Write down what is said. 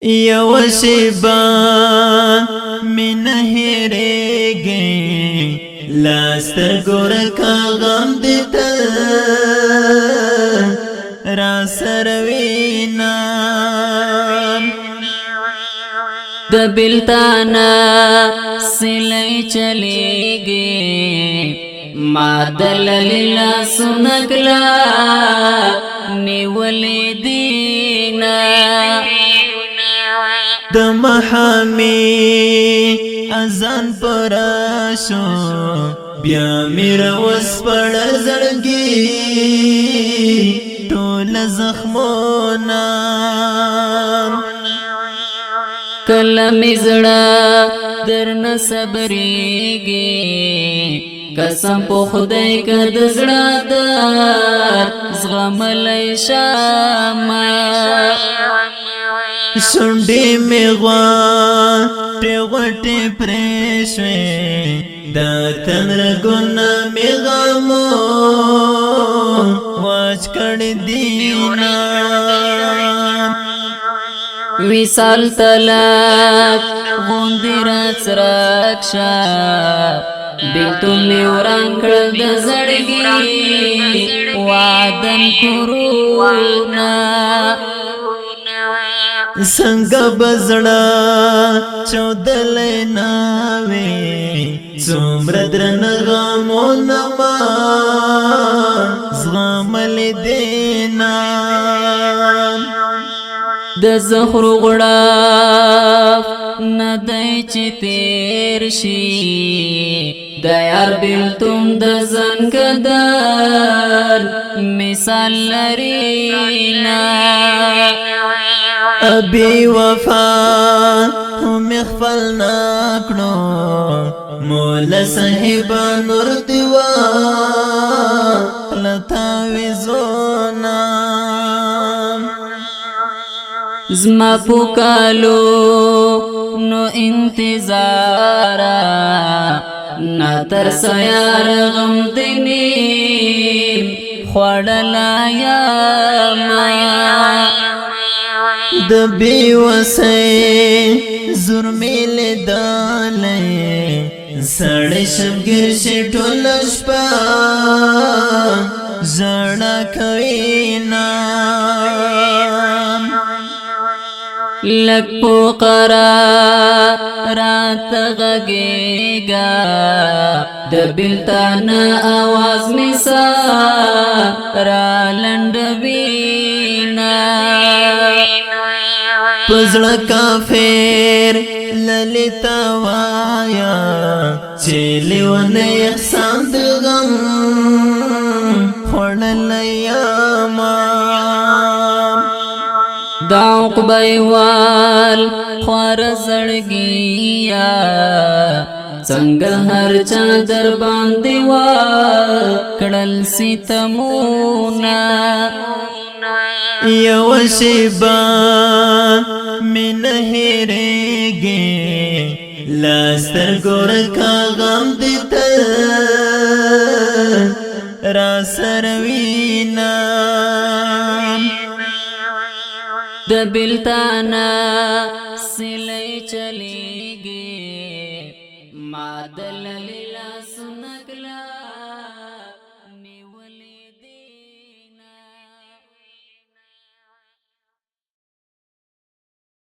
یو شیبا می نه هیریږي لاستر ګور کا غم دیتا را سروینا د بلتانا سلی چلیږي ما دللیلا سنکلا نیولې دینا د محامی اذان پراشو بیا میرا وس پړ زړګي ټول زخمونه کله مزړه درن صبرېږي قسم په خدای کد زړه در زغملای شمه شونډې مې غواټې غوټې پرېښوې دا تنر ګونه مې غمو واچ کړې دینا وصال طلاق غوندې راڅرک شه بیلتون مې وران کړل د زړګي وعدن کرونا څنګه بزړه چودلې ناوي څومره درن غمونه ما زغملې دینا د زهر غړاف نه دی چې تیر شي د یار بیلتون د زنګدار مثال لرینا ابي وفا هم خپل نکړو مولا صاحب نور دیوا لتا وزونا زما پوکالو نو انتظارا نا تر سیار غم دنیم خوڑلا یا مایا د بیوسۍ زرمې لیدلې سړی شبګیر شي ټوله شپه ژړا کوي نا لک پو قرارات غږېږه د بلتان آواز می سارا لنډوینا پزړه کافر للیتا وایا چې لیونه احسان د غم خړلیا ما دا عقبیوال خوار زړګیا څنګه هر چا در باندې وا کړل ستمونا یو شیبا می نه هیریږي لاستر ګور کا غم دیتا را سروینا د بلتانا سلی چلیږي ما دللی